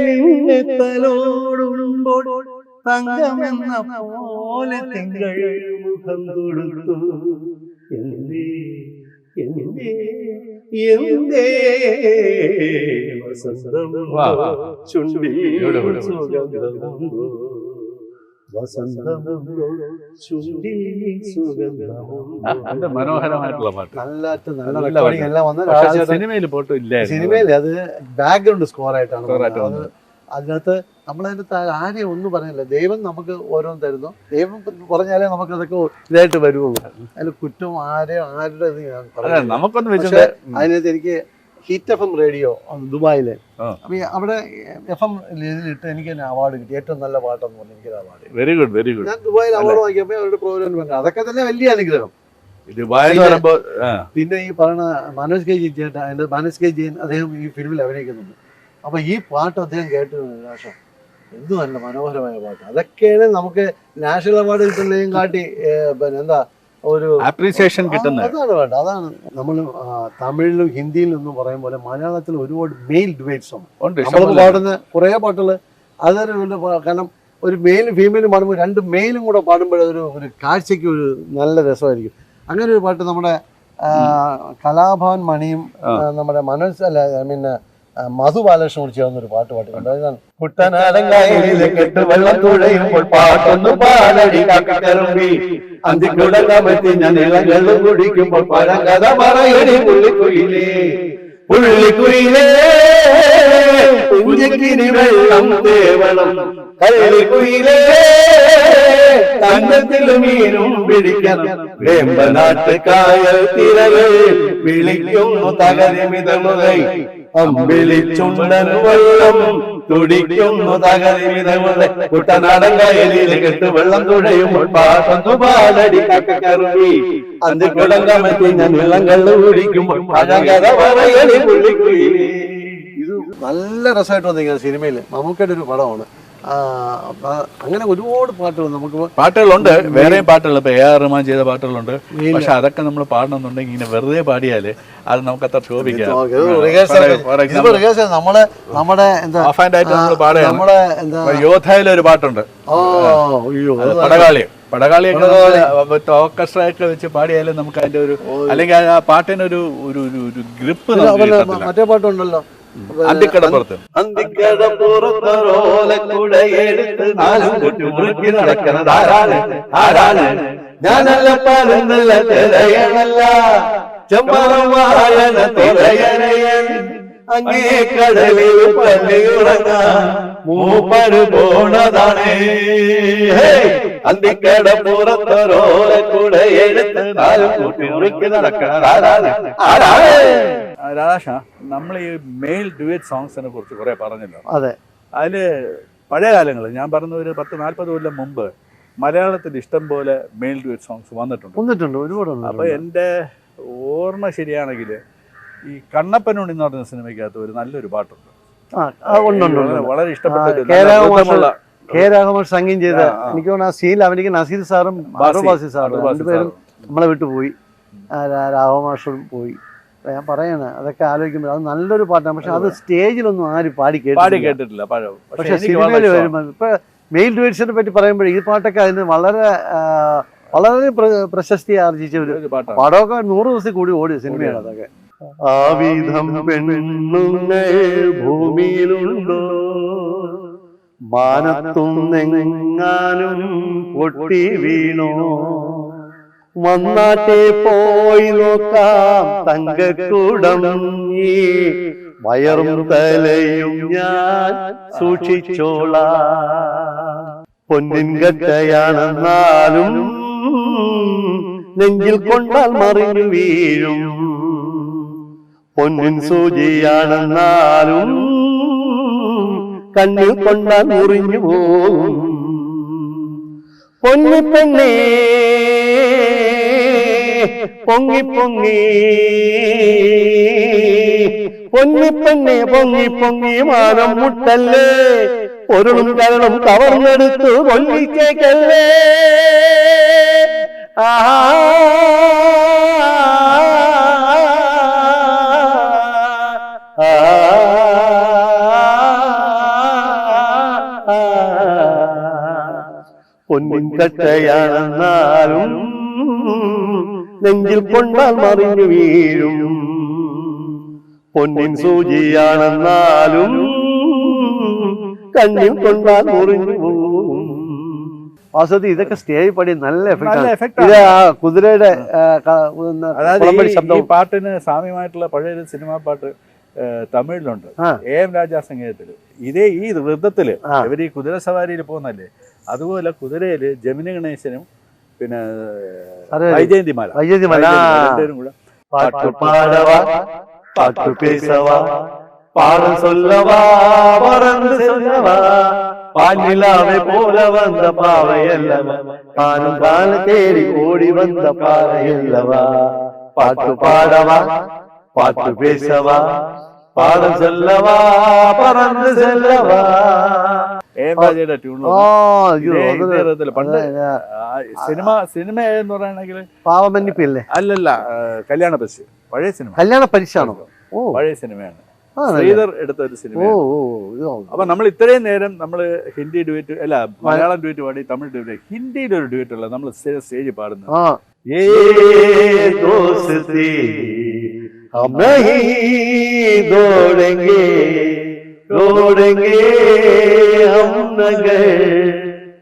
നിന്നെ തലോടുമ്പോൾ തങ്കമെന്ന പോലെ തിങ്കൾ മുഖം കൊടുത്തു. എന്തേ എന്തേ എന്തേ വസന്തമുണ്ടോ ചുണ്ടിൽ സുഗന്ധമുണ്ടോ, വസന്തമുണ്ടോ ചുണ്ടിൽ സുഗന്ധമുണ്ടോ. മനോഹരമായിട്ടുള്ള പാട്ട്. നല്ല റെക്കോർഡിംഗ് എല്ലാം വന്ന് സിനിമയിൽ പോയിട്ടും ഇല്ല. സിനിമയിൽ അത് ബാക്ക്ഗ്രൗണ്ട് സ്കോർ ആയിട്ടാണ്. അതിനകത്ത് നമ്മളതിനകത്ത് ആരെയും ഒന്നും പറയുന്നില്ല. ദൈവം നമുക്ക് ഓരോന്ന് തരുന്നു. ദൈവം പറഞ്ഞാലേ നമുക്ക് അതൊക്കെ ഇതായിട്ട് വരുള്ളൂ. അതിൽ കുറ്റം ആരുടെ നമുക്കൊന്നും. അതിനകത്ത് എനിക്ക് ഹിറ്റ് FM റേഡിയോ ദുബായിലെ, അപ്പൊ അവിടെ FM ഇതിലിട്ട് എനിക്ക് തന്നെ അവാർഡ് കിട്ടി. ഏറ്റവും നല്ല പാട്ടെന്ന് പറഞ്ഞ് എനിക്കൊരു award. Very good very good. ഞാൻ ദുബായിൽ അവാർഡ് വാങ്ങിയപ്പോൾ അവരുടെ പ്രോഗ്രാം വന്നു. അതൊക്കെ തന്നെ വലിയ അനുഗ്രഹം. പിന്നെ ഈ പറയുന്ന മനോജ് കെ ജെയിൻ, അദ്ദേഹം ഈ ഫിലിമിൽ അഭിനയിക്കുന്നുണ്ട്. അപ്പോൾ ഈ പാട്ട് അദ്ദേഹം കേട്ട് ശേഷം എന്ത് നല്ല മനോഹരമായ പാട്ട്. അതൊക്കെയാണ് നമുക്ക് നാഷണൽ അവാർഡ് കിട്ടുന്നതിനും കാട്ടി പിന്നെ എന്താ ഒരു അപ്രീസിയേഷൻ കിട്ടുന്നത്. അതാണ് വേണ്ട. അതാണ് നമ്മൾ തമിഴിലും ഹിന്ദിയിലും ഒന്നും പറയും പോലെ മലയാളത്തിൽ ഒരുപാട് മെയിൽ ഡുവേറ്റ് സോങ് നമ്മൾ പാടുന്ന കുറേ പാട്ടുകൾ അതൊരു കാരണം ഒരു മെയിലും ഫീമെയിലും പാടുമ്പോൾ രണ്ട് മെയിലും കൂടെ പാടുമ്പോൾ ഒരു കാഴ്ചയ്ക്ക് ഒരു നല്ല രസമായിരിക്കും. അങ്ങനെ ഒരു പാട്ട് നമ്മുടെ കലാഭവൻ മണിയും നമ്മുടെ മനോജ് അല്ല ഐ മീൻ മധു ബാലകൃഷ്ണൻ കൂടി ചേർന്നൊരു പാട്ട് പാട്ടിട്ടുണ്ട്. കുട്ടനാടങ്കായലിലെ കെട്ട് വെള്ളം തുഴയുമ്പോൾ പാട്ടൊന്നും പാടടി കാക്കറുമ്പി അന്തിക്കുടങ്ങമത്തി ഞാൻ ഇളങ്ങളും കുടിക്കുമ്പോൾ പഴങ്കഥ പറയടി പുള്ളിക്കുയിലേ പുള്ളിക്കുയിലേ കുഞ്ഞക്കിനി വെള്ളം തേവണം കള്ളിക്കുയിലേ തങ്കത്തിലും മീനും പിടിക്കണം വേമ്പനാട്ട് കായൽ തിരകൾ വിളിക്കുന്നു തകരിമിതമുതൈ അമ്പിളിച്ചുണ്ടൻ വെള്ളം തുടിക്കുന്നു തകരിമിതമുതൈ കുട്ടനാടൻ കായലിലെ കെട്ട് വെള്ളം തുഴയുമ്പോൾ പാട്ടൊന്നു പാടടി കക്കറുമ്പി അന്തിക്കുടങ്ങമത്തി ഞാൻ വെള്ളങ്ങൾ കുടിക്കുമ്പോൾ പഴങ്കഥ പറയടി പുള്ളിക്കുയിലേ. ഇത് നല്ല രസമായിട്ട് വന്നിരിക്കുന്നത് സിനിമയിൽ മമ്മൂക്കയുടെ ഒരു പടമാണ്. അങ്ങനെ ഒരുപാട് പാട്ടുകൾ നമുക്ക് പാട്ടുകളുണ്ട്, വേറെയും പാട്ടുകൾ. ഇപ്പൊ എ ആർ റഹ്മാൻ ചെയ്ത പാട്ടുകളുണ്ട്. പക്ഷെ അതൊക്കെ നമ്മൾ പാടണമെന്നുണ്ടെങ്കിൽ ഇങ്ങനെ വെറുതെ പാടിയാല് അത് നമുക്ക് അത്ര ശോഭിക്കാം. യോദ്ധയിലെ ഒരു പാട്ടുണ്ട്, പടകാളിയൊക്കെ ഓർക്കസ്ട്രയൊക്കെ വെച്ച് പാടിയാലും നമുക്ക് അതിന്റെ ഒരു അല്ലെങ്കിൽ ആ പാട്ടിനൊരു ഗ്രിപ്പ്. മറ്റേ പാട്ടുണ്ടല്ലോ അന്തിക്കടപ്പുറത്ത് അന്തിക്കടപ്പുറത്തോലക്കുടയെടുത്ത് നാലും കുട്ടി മുറുക്കി നടക്കുന്നത് ആരാണ് ഞാനല്ല പരന്നല്ല തിരയണല്ല ചെമ്പറവായന തിരയനയൻ അങ്ങേ കടലിൽ പള്ളിയുറങ്ങാൻ മൂപ്പര് പോണതാണ് അന്തിക്കടപ്പുറത്തോലക്കുടയെടുത്ത് നാലും കുട്ടി മുറുക്കി നടക്കുന്നത് ആരാണ്. രാധാഷ, നമ്മൾ ഈ മെയിൽ ഡ്യുവറ്റ് സോങ്സിനെ കുറിച്ച് കുറെ പറഞ്ഞല്ലോ. അതെ, അതില് പഴയ കാലങ്ങൾ ഞാൻ പറഞ്ഞ ഒരു 10-40 കൊല്ലം മുമ്പ് മലയാളത്തിൽ ഇഷ്ടം പോലെ മെയിൽ ഡ്യുവറ്റ് സോങ്സ് വന്നിട്ടുണ്ട് ഒരുപാട്. അപ്പൊ എൻ്റെ ഓർമ്മ ശരിയാണെങ്കിൽ ഈ കണ്ണപ്പനുണ്ണി എന്ന് പറഞ്ഞ സിനിമയ്ക്കകത്ത് ഒരു നല്ലൊരു പാട്ടുണ്ട്, വളരെ ഇഷ്ടപ്പെട്ട കെ രാഘവൻ സംഗീതം ചെയ്ത. എനിക്ക് തോന്നുന്നു ആ സീനിൽ അവനിക്ക് നസീർ സാറും ബാസി സാറും രണ്ടുപേരും നമ്മളെ വിട്ടുപോയി, രാഘവമാഷും പോയി. ഞാൻ പറയാണ് അതൊക്കെ ആലോചിക്കുമ്പോൾ അത് നല്ലൊരു പാട്ടാണ്. പക്ഷെ അത് സ്റ്റേജിലൊന്നും ആരും പാടി കേട്ടിട്ടില്ല. പക്ഷെ സിനിമയിൽ വരുമ്പോൾ ഇപ്പൊ മെയിൽ ഡ്യുവറ്റ്സിനെ പറ്റി പറയുമ്പോൾ ഈ പാട്ടൊക്കെ അതിന് വളരെ വളരെ പ്രശസ്തി ആർജിച്ച ഒരു പടമൊക്കെ 100 ദിവസം കൂടി ഓടിയ സിനിമയാണ് അതൊക്കെ. ആവിധം പെണ്ണുങ്ങൾ ഭൂമിയിലുണ്ടോ മാനത്തുന്നെങ്ങാനും പൊട്ടി വീണോ വന്നാട്ടെ പോയി നോക്കാം തങ്കക്കൂടം ഈ വയറും തലയും ഞാൻ സൂക്ഷിച്ചോളാം പൊന്നിൻ കട്ടയാണെന്നാലും നെഞ്ചിൽ കൊണ്ടാൽ മറിഞ്ഞു വീഴും പൊന്നിൻ സൂചിയാണെന്നാലും കണ്ണിൽ കൊണ്ടാൽ മുറിഞ്ഞു പോകും പൊന്നിപ്പെണ്ണേ പൊങ്ങി പൊങ്ങി പൊന്നിപ്പെണ്ണെ പൊങ്ങി പൊങ്ങി മാനം മുട്ടല്ലേ പൊരുളും കരളും കവർന്നെടുത്ത് പൊല്ലിച്ചേക്കല്ലേ പൊന്നിൻ കട്ടയാണെന്നാലും നെഞ്ചിൽ കൊണ്ടാൽ മറിഞ്ഞു വീഴും പൊന്നിൻ സൂചിയാണെന്നാലും കണ്ണിൽ കൊണ്ടാൽ മുറിഞ്ഞു പോകും. വാസതി ഇതൊക്കെ സ്റ്റേജ് പാടി നല്ല എഫക്ട്. ഇത് ആ കുതിരയുടെ ഈ പാട്ടിന് സാമ്യമായിട്ടുള്ള പഴയൊരു സിനിമാ പാട്ട് തമിഴിലുണ്ട്, AM രാജാ സംഗീതത്തില്. ഈ വൃത്തത്തില് ഇവർ ഈ കുതിര സവാരിയിൽ പോകുന്നല്ലേ, അതുപോലെ കുതിരയില് ജമിനി ഗണേശനും പിന്നെ വൈജയന്തിമാല രണ്ടുപേരും കൂടെ പാട്ട് പാടവാ പാട്ട് പേസവാ പാടം சொல்லவா பறந்து செல்லவா பால்நிலாவை போல வந்த பாவையல்லவா பாலும் பால தேடி ஓடி வந்த பாவையல்லவா பாட்டு பாடவா பாட்டு பேசவா പാടം ചെല്ലവാ പറന്ന് ചെല്ലവാ ഏതാജിയുടെ ട്യൂൺ പണ്ട് സിനിമ എന്ന് പറയുകയാണെങ്കിൽ പാവമന്നിപ്പല്ലേ? അല്ലല്ല, കല്യാണ പരിശ്, പഴയ സിനിമ. കല്യാണ പരിശാണോ? ഓ, പഴയ സിനിമയാണ്, ശ്രീധർ എടുത്ത ഒരു സിനിമ. അപ്പൊ നമ്മൾ ഇത്രയും നേരം നമ്മൾ ഹിന്ദി ഡ്യൂറ്റ് അല്ല മലയാളം ഡ്യൂറ്റ് പാടി, തമിഴ് ഡ്യൂറ്റ്, ഹിന്ദിയിൽ ഒരു ഡ്യൂറ്റ് ഉള്ള നമ്മൾ സ്റ്റേജിൽ പാടുന്നത്.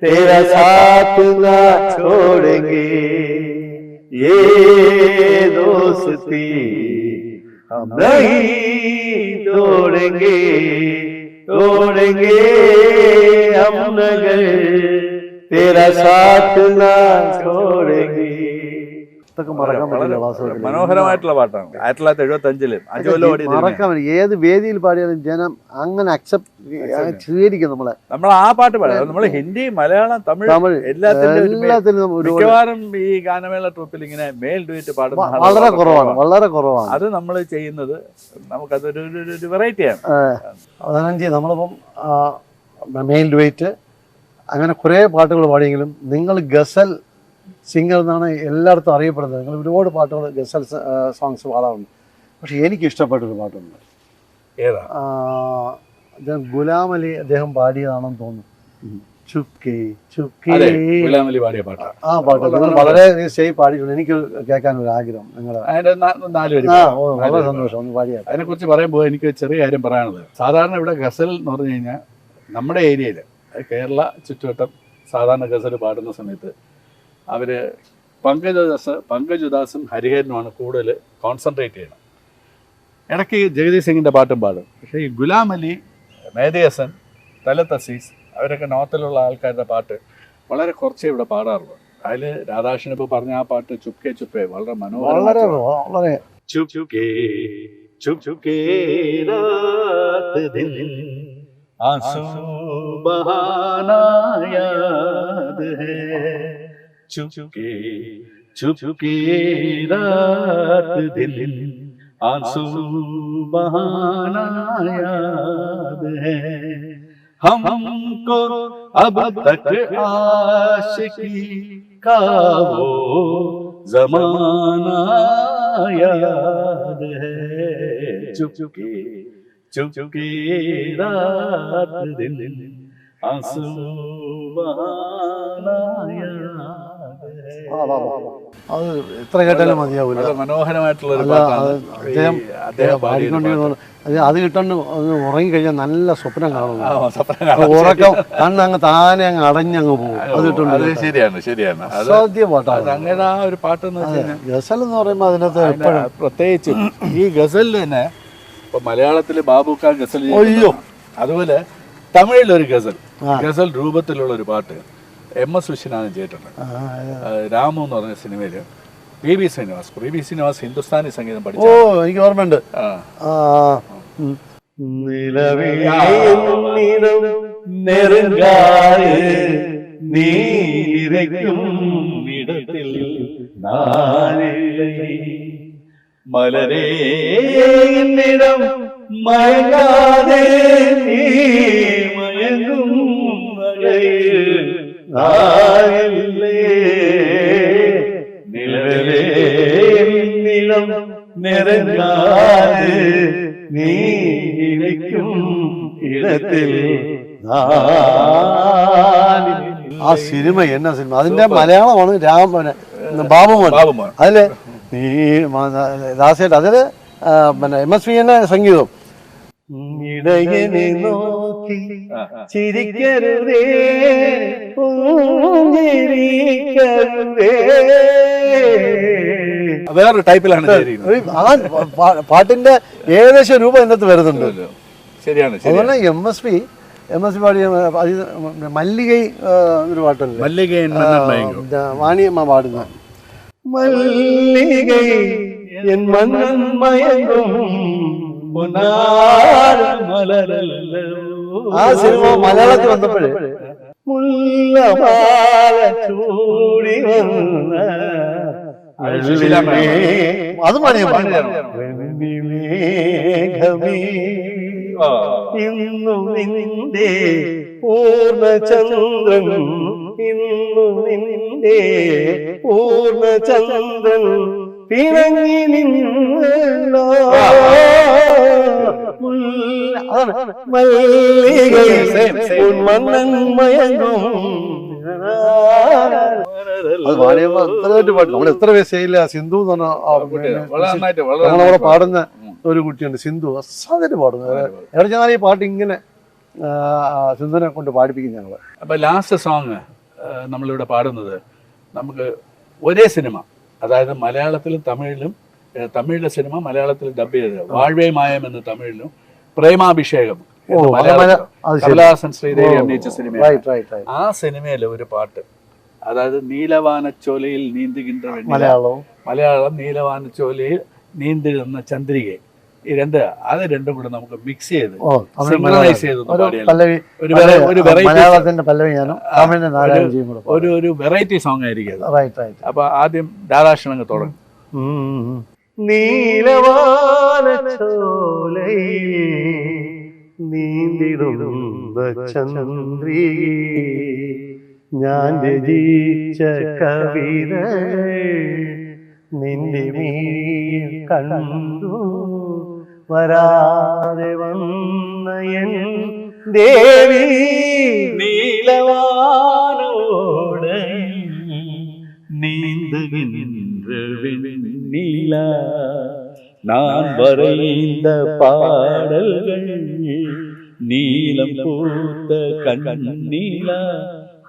तेरा साथ ना छोड़ेंगे ये दोस्ती हम नहीं तोड़ेंगे तोड़ेंगे हम नगर तेरा साथ ना छोड़ेंगे. മനോഹരമായിട്ടുള്ള പാട്ടാണ്. 1975 അജോല ഓടി മറക്കാൻ ഏത് വേദിയിൽ പാടിയാലും ജനം അങ്ങനെ അക്സെപ്റ്റ് സ്വീകരിക്കും നമ്മളെ. നമ്മൾ ആ പാട്ട് പാടാം. നമ്മൾ ഹിന്ദി, മലയാളം, തമിഴ് എല്ലാത്തിലും മിക്കവാറും ഈ ഗാനമേള ട്രൂപ്പിൽ ഇങ്ങനെ മെയിൽ ഡ്യൂറ്റ് പാടുന്ന വളരെ കുറവാണ്, വളരെ കുറവാണ്. അത് നമ്മൾ ചെയ്യുന്നത് നമുക്കതൊരു വെറൈറ്റിയാണ്. അതാണെങ്കിൽ നമ്മളിപ്പം മെയിൽ ഡ്യൂറ്റ് അങ്ങനെ കുറേ പാട്ടുകൾ പാടിയെങ്കിലും നിങ്ങൾ ഗസൽ സിംഗർ എന്നാണ് എല്ലായിടത്തും അറിയപ്പെടുന്നത്. നിങ്ങൾ ഒരുപാട് പാട്ടുകൾ ഗസൽ സോങ്സ് പാടാറുണ്ട്. പക്ഷെ എനിക്ക് ഇഷ്ടപ്പെട്ടൊരു പാട്ടുണ്ട്. ഏതാ? അദ്ദേഹം ഗുലാം അലി അദ്ദേഹം പാടിയതാണെന്ന് തോന്നുന്നു. ചുപ്കേ ചുപ്കേ പാടിയ പാട്ടാണ് ആ പാട്ട്. നിങ്ങൾ വളരെ സ്റ്റേജ് പാടിയിട്ടുണ്ട്. എനിക്ക് കേൾക്കാൻ ഒരു ആഗ്രഹം. നിങ്ങളുടെ വളരെ സന്തോഷം. ഒന്ന് പാടിയാൽ. അതിനെ കുറിച്ച് പറയുമ്പോൾ എനിക്ക് ചെറിയ കാര്യം പറയാനുള്ളത്. സാധാരണ ഇവിടെ ഗസൽ എന്ന് പറഞ്ഞു കഴിഞ്ഞാൽ നമ്മുടെ ഏരിയയിൽ കേരള ചുറ്റുവട്ടം സാധാരണ ഗസൽ പാടുന്ന സമയത്ത് അവർ പങ്കജുദാസും ഹരിഹരനുമാണ് കൂടുതൽ കോൺസെൻട്രേറ്റ് ചെയ്യണം. ഇടയ്ക്ക് ജഗദീഷ് സിംഗിൻ്റെ പാട്ടും പാടും. പക്ഷേ ഈ ഗുലാം അലി, മെഹദി ഹസൻ, തലത്ത് അസീസ് അവരൊക്കെ നോർത്തിലുള്ള ആൾക്കാരുടെ പാട്ട് വളരെ കുറച്ചേ ഇവിടെ പാടാറുള്ളൂ. അതിൽ രാധാകൃഷ്ണൻ ഇപ്പോൾ പറഞ്ഞ ആ പാട്ട് ചുപ്കേ ചുപ്പേ വളരെ മനോഹരം. വളരെ ചുപ്കേ ചുപ്കേ രാത് ദിൻ ആൻസൂ ബഹാനാ യാദ് ഹൈ ചുപ്കേ ചുപ്കേ രാत दिन आंसू बहाना याद है हमको अब तक आशिकी का वो जमाना याद है चुपके चुपके रात दिन आंसू बहाना അത് എത്ര കേട്ടാലും മതിയാവില്ല. മനോഹരമായിട്ടുള്ള അദ്ദേഹം പാടിക്കൊണ്ടിരുന്നു. അത് കിട്ടണ്ട് ഉറങ്ങിക്കഴിഞ്ഞാൽ നല്ല സ്വപ്നം കാണുന്നു. ഉറക്കം കണ്ണ് അങ്ങ് താനെ അങ്ങ് അടഞ്ഞങ്ങ് പോകും. അത് കിട്ടുന്നുണ്ട്. ശരിയാണ്, ശരിയാണ്. അസാധ്യ പാട്ടാണ് അങ്ങനെ ആ ഒരു പാട്ട്. ഗസൽ എന്ന് പറയുമ്പോൾ അതിനകത്ത് എപ്പോഴും പ്രത്യേകിച്ച് ഈ ഗസലിൽ തന്നെ ഇപ്പൊ മലയാളത്തില് ബാബുക്ക ഗസൽ, അയ്യോ, അതുപോലെ തമിഴിലൊരു ഗസൽ രൂപത്തിലുള്ള ഒരു പാട്ട് MS വിശ്വനാഥൻ ചെയ്തിട്ടുണ്ട്. രാമു എന്ന് പറഞ്ഞ സിനിമയിൽ PB ശ്രീനിവാസ് ഹിന്ദുസ്ഥാനി സംഗീതം പഠിച്ചു. ഓ, എനിക്ക് ഓർമ്മയുണ്ട്. മലരേ എന്നിടം മയങ്ങാതെ നീ മയങ്ങും നിലവിലേ നിലം നിറങ്ങാതെ നീ ഇരിക്കും ഇടത്തിൽ. ആ സിനിമ എന്നാ സിനിമ? അതിന്റെ മലയാളമാണ് ബാബുമോൻ. അതില് നീ ദാസേട്ട്, അതില് പിന്നെ MS തന്നെ സംഗീതം. ഇടയനെ നോക്കി ചിരിക്കരുതേ വേറൊരു ടൈപ്പിലാണ് ആ പാട്ടിന്റെ ഏകദേശം രൂപം എന്നത്ത് വരുന്നുണ്ട്. ശരിയാണ്. അതുപോലെ MS പാടിയ മല്ലികൈ ഒരു പാട്ടല്ലേ, വാണിയമ്മ പാടുന്ന മല്ലികൈ എൻ മന്നൻ മയങ്ങും. ആ സിനിമ മലയാളത്തിൽ വന്നപ്പോഴേ അത് പാടിയ ഉണ്ണിമേഘമേ ഇന്നു നിന്റെ പൂർണ്ണചന്ദ്രൻ, ഇന്നു നിന്റെ പൂർണ്ണചന്ദ്രൻ പിണങ്ങി നിന്നല്ലോ മന്നൻ മയങ്ങും. അത് പാടിയപ്പോ അത്രയായിട്ട് പാട്ട് നമ്മൾ എത്ര വയസ്സായില്ല. സിന്ധു എന്ന് പറഞ്ഞ നമ്മളവിടെ പാടുന്ന ഒരു കുട്ടിയുണ്ട്, സിന്ധു. അസാധ്യമായിട്ട് പാടുന്നത്. എവിടെ ചെന്നാൽ ഈ പാട്ട് ഇങ്ങനെ സിന്ധുവിനെ കൊണ്ട് പാടിപ്പിക്കും ഞങ്ങൾ. അപ്പോൾ ലാസ്റ്റ് സോങ് നമ്മളിവിടെ പാടുന്നത് നമുക്ക് ഒരേ സിനിമ, അതായത് മലയാളത്തിലും തമിഴിലും, തമിഴിലെ സിനിമ മലയാളത്തിൽ ഡബ് ചെയ്തത് വാഴ്വേ മായം എന്ന് തമിഴിലും, പ്രേമാഭിഷേകം കമലഹാസൻ ശ്രീദേവി അഭിനയിച്ച സിനിമ. ആ സിനിമയിലെ ഒരു പാട്ട്, അതായത് നീലവാനച്ചോലയിൽ നീന്തുകിன்ற മലയാളം നീലവാനച്ചോലയിൽ നീന്തുന്ന ചന്ദ്രികെ, ഈ അത് രണ്ടും കൂടെ നമുക്ക് മിക്സ് ചെയ്ത് സിംഗ്രണൈസ് ചെയ്ത് ഒരു വെറൈറ്റി സോങ് ആയിരിക്കും. അപ്പൊ ആദ്യം രാധാകൃഷ്ണൻ അങ്ങ് തുടങ്ങും. നീന്തിടുന്ന ചന്ദ്രികേ ഞാൻ രചിച്ച കവിത നിന്റെ മീൻ കണ്ടു വരാതെ വന്ന എൻ ദേവി നീലവാനോട് നീന്തുകിன்ற വെണ്ണീല நான் வரைந்த பாடல்கள் நீலம் பூத்த கண்ணீலா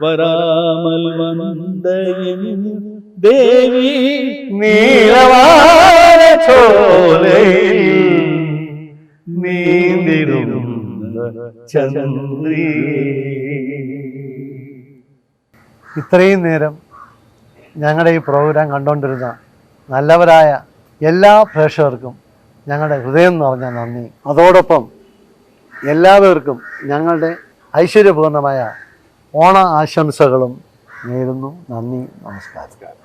வராமல் வந்த என் தேவி നീലവാനച്ചോലയിൽ നീന്തിടുന്ന ചന്ദ്രികേ. ഇത്രയും നേരം ഞങ്ങളുടെ ഈ പ്രോഗ്രാം കണ്ടുകൊണ്ടിരുന്ന നല്ലവരായ എല്ലാ പ്രേക്ഷകർക്കും ഞങ്ങളുടെ ഹൃദയം നിറഞ്ഞ നന്ദി. അതോടൊപ്പം എല്ലാവർക്കും ഞങ്ങളുടെ ഐശ്വര്യപൂർണമായ ഓണ ആശംസകളും നേരുന്നു. നന്ദി, നമസ്കാരം.